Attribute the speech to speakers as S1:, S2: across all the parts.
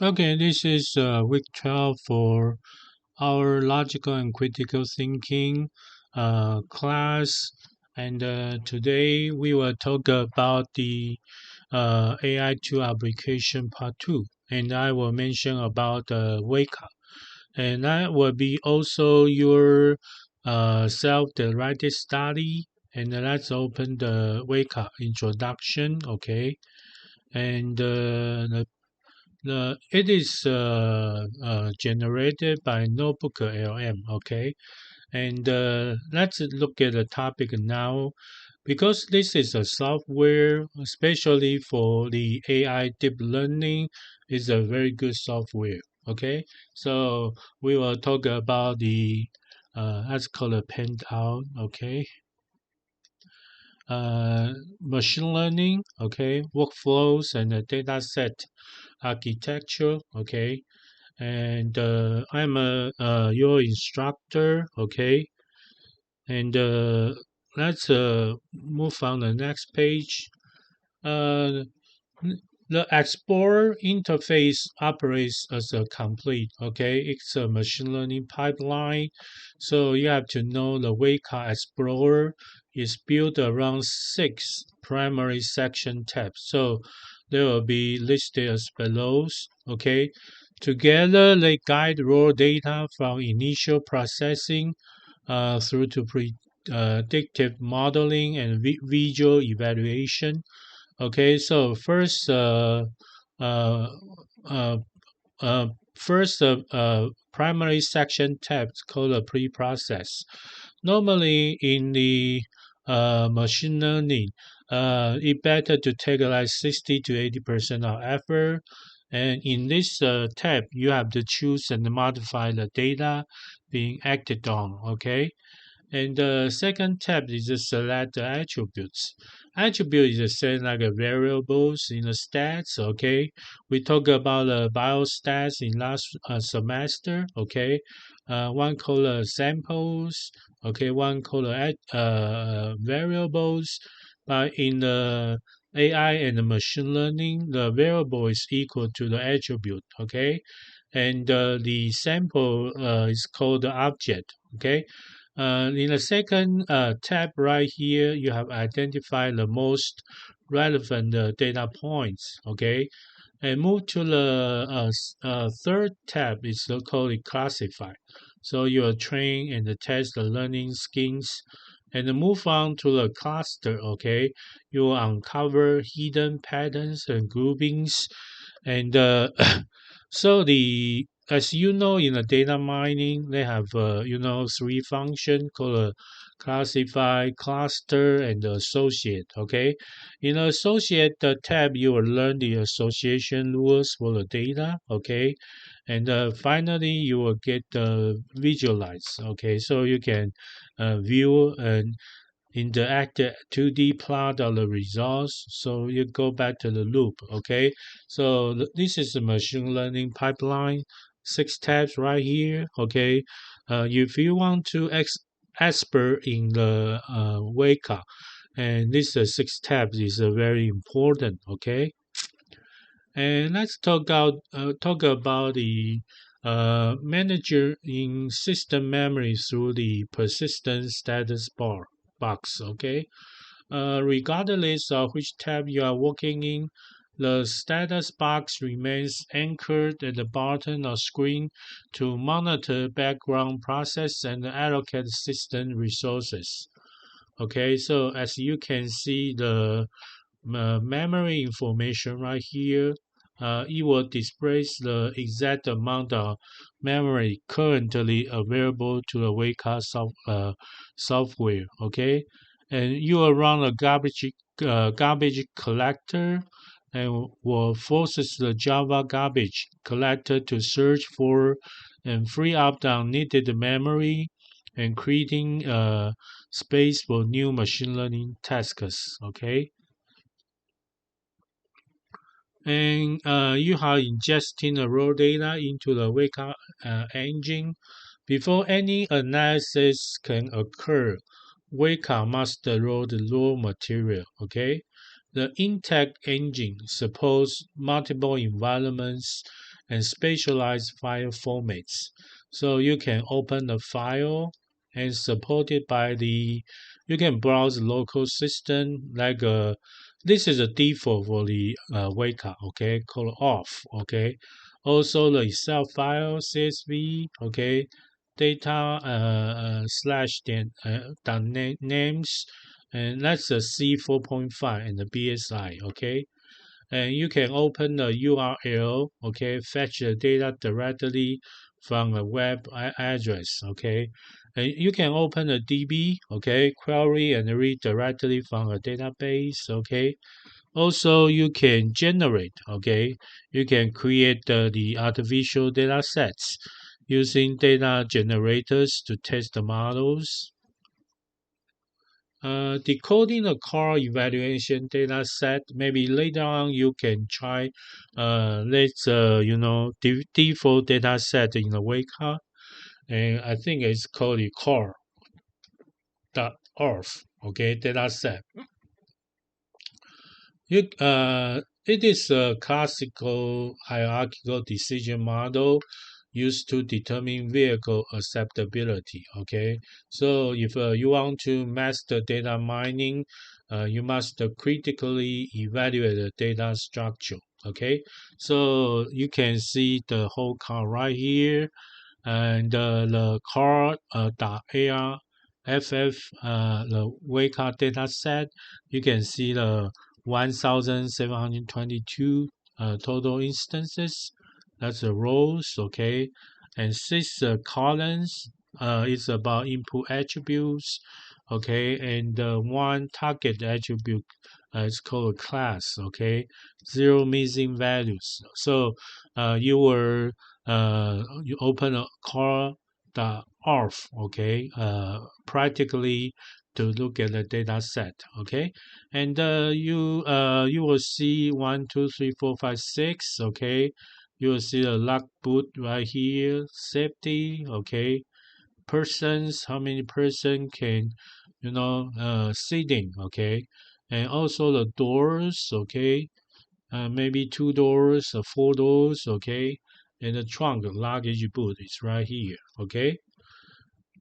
S1: Okay, this is week 12 for our logical and critical thinking class. And today we will talk about the AI tool application part 2. And I will mention about WEKA. And that will be also your self-directed study. And let's open the WEKA introduction, okay? And it is generated by Notebook LM, okay? And let's look at the topic now. Because this is a software, especially for the AI deep learning, is a very good software, okay? So we will talk about the, let's call it handout, okay? Machine learning, okay? Workflows and the data set architecture, okay? And I'm your instructor, okay? And let's move on the next page. Uh, the Explorer interface operates as a complete, okay? It's a machine learning pipeline. So you have to know the WEKA Explorer is built around 6 primary section tabs. So they will be listed as below, okay? Together, they guide raw data from initial processing through to predictive modeling and visual evaluation. Okay, so uh, uh, primary section tab is called a pre-process. Normally, in the machine learning, it better to take like 60 to 80% of effort. And in this tab, you have to choose and modify the data being acted on. Okay, and the second tab is to select the attributes. Attribute is the same like a variables in the stats. Okay, we talk about the biostats in last semester. Okay, one called samples. Okay, one called variables. But in the AI and the machine learning, the variable is equal to the attribute. Okay, and the sample is called the object. Okay, in the second tab right here, you have identified the most relevant data points, okay? And move to the third tab is called classify. So you are train and test the learning schemes and move on to the cluster, okay? You will uncover hidden patterns and groupings and so the as you know in the data mining they have three functions called classify, cluster, and associate. Okay, in the associate tab you will learn the association rules for the data. Okay, and finally you will get visualize. Okay, so you can view and interact 2D plot of the results. So you go back to the loop, okay? So this is a machine learning pipeline, 6 tabs right here, okay? If you want to expert in the WEKA, and this 6 tabs is very important, okay? And let's talk about the manager in system memory through the persistent status bar box. Okay, regardless of which tab you are working in, the status box remains anchored at the bottom of screen to monitor background process and allocate system resources. Okay, so as you can see, the memory information right here, it will display the exact amount of memory currently available to the WEKA software. Okay, and you will run a garbage collector and will forces the Java garbage collector to search for and free up the unneeded memory and creating space for new machine learning tasks. Okay, and you are ingesting the raw data into the WEKA engine. Before any analysis can occur, WEKA must load the raw material. Okay, the Intech engine supports multiple environments and specialized file formats. So you can open the file and supported by you can browse local system like this is a default for the WEKA, okay, called off, okay. Also the Excel file, CSV, okay, data slash names, and that's a C 4.5 and the BSI, okay. And you can open the URL, okay, fetch the data directly from a web address, okay. And you can open the DB, okay, query and read directly from a database, okay. Also, you can generate, okay, you can create the artificial data sets using data generators to test the models. Decoding the car evaluation data set, maybe later on you can try, let's, default data set in the WEKA, and I think it's called the car.org, okay, data set. It is a classical hierarchical decision model used to determine vehicle acceptability. Okay, so if you want to master data mining, you must critically evaluate the data structure. Okay, so you can see the whole car right here, and the car.ARFF, the WEKA data set, you can see the 1,722 total instances. That's the rows, okay, and 6 columns. It's about input attributes, okay, and one target attribute is called a class, okay, 0 missing values. So you open a car.org, okay, practically to look at the data set, okay, and you will see 1, 2, 3, 4, 5, 6, okay. You will see the log boot right here, safety, okay, persons, how many person can, sitting, okay, and also the doors, okay, maybe 2 doors or 4 doors, okay, and the trunk, the luggage boot is right here, okay.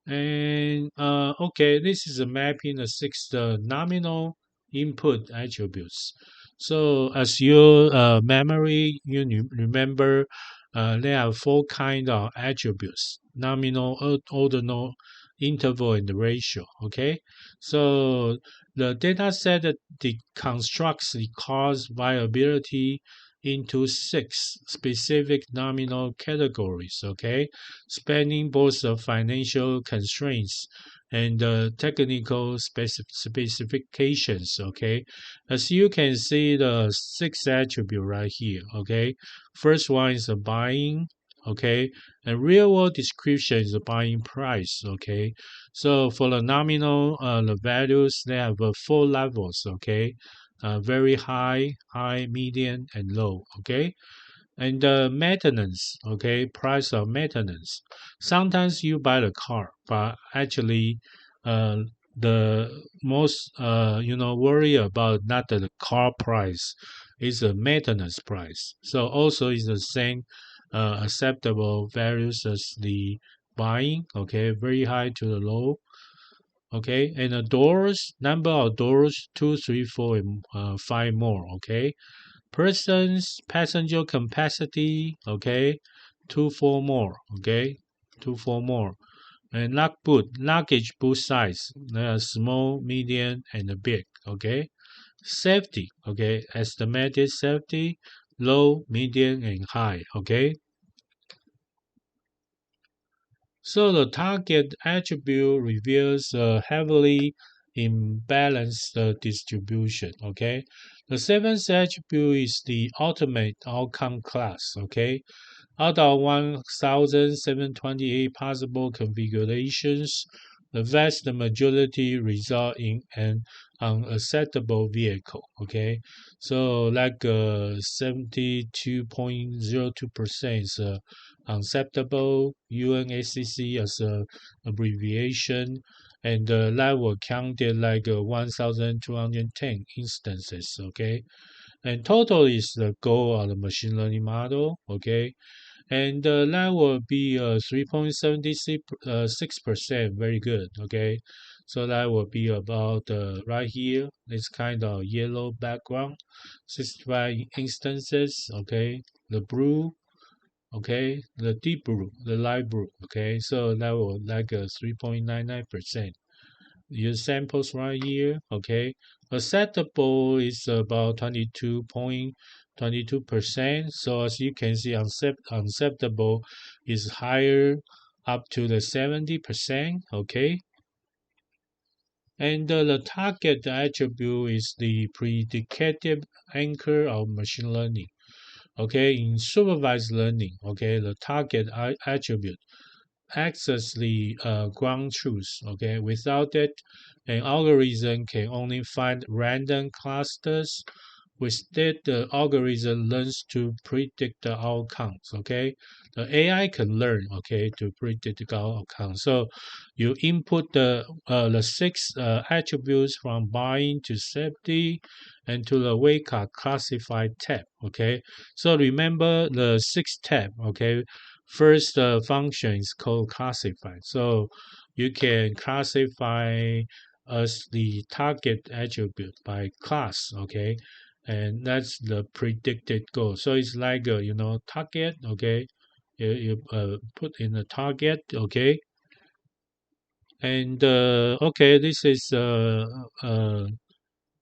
S1: And okay, this is a mapping the 6 nominal input attributes. So as your memory, you remember there are 4 kind of attributes: nominal, ordinal, interval, and the ratio. Okay, so the data set that deconstructs the car's viability into 6 specific nominal categories. Okay, spanning both the financial constraints and the technical specifications. Okay, as you can see, the 6 attribute right here. Okay, first one is the buying. Okay, and real world description is the buying price. Okay, so for the nominal, the values they have 4 levels. Okay, very high, medium, and low. Okay, and maintenance, okay, price of maintenance. Sometimes you buy the car, but actually, uh, the most worry about not the car price is the maintenance price. So also is the same acceptable values as the buying, okay, very high to the low. Okay, and the doors, number of doors, 2, 3, 4, and 5 more. Okay, persons, passenger capacity, okay, 2, 4 more, okay, 2, 4 more. And luggage boot size, small, medium, and big, okay. Safety, okay, estimated safety, low, medium, and high, okay. So the target attribute reveals a heavily imbalanced distribution. Okay, the 7th attribute is the ultimate outcome class. Okay, out of 1,728 possible configurations, the vast majority result in an unacceptable vehicle. Okay, so like 72.02% is unacceptable, UNACC as a abbreviation, and that were counted like 1,210 instances. Okay, And total is the goal of the machine learning model, okay? And that will be 3.76%, very good, okay? So that will be about right here, this kind of yellow background, 65 instances, okay? The blue, okay? The deep blue, the light blue, okay? So that will like a 3.99%. Use samples right here, okay? Acceptable is about 22.22%. So as you can see, acceptable is higher up to the 70%, okay? And the target attribute is the predicative anchor of machine learning. Okay, in supervised learning, okay, the target attribute access the ground truth. Okay, without it, an algorithm can only find random clusters. Instead, the algorithm learns to predict the outcomes. Okay, the AI can learn. Okay, to predict the outcomes. So you input the six attributes from buying to safety and to the WEKA classified tab. Okay, so remember the six tab. Okay, first function is called classified. So you can classify as the target attribute by class, okay? And that's the predicted goal. So it's like target, okay? You put in the target, okay? And okay, this is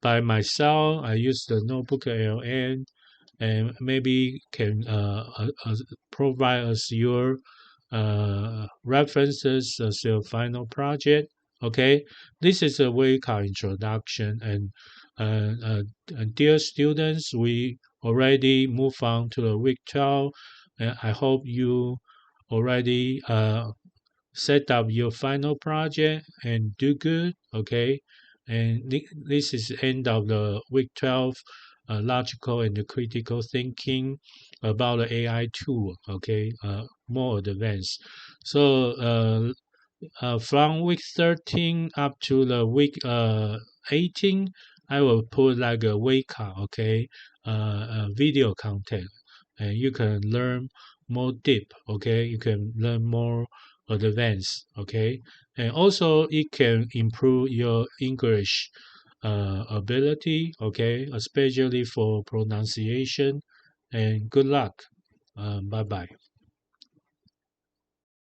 S1: by myself. I use the notebook LN and maybe can provide us your references as your final project. Okay, this is a WEKA introduction, and dear students, we already move on to the week 12, and I hope you already set up your final project and do good. Okay, and this is the end of the week 12 logical and critical thinking about the AI tool. Okay, more advanced. So from week 13 up to the week 18, I will put like a WEKA, okay, video content, and you can learn more deep, okay, you can learn more advanced, okay, and also it can improve your English ability, okay, especially for pronunciation. And good luck. Bye bye.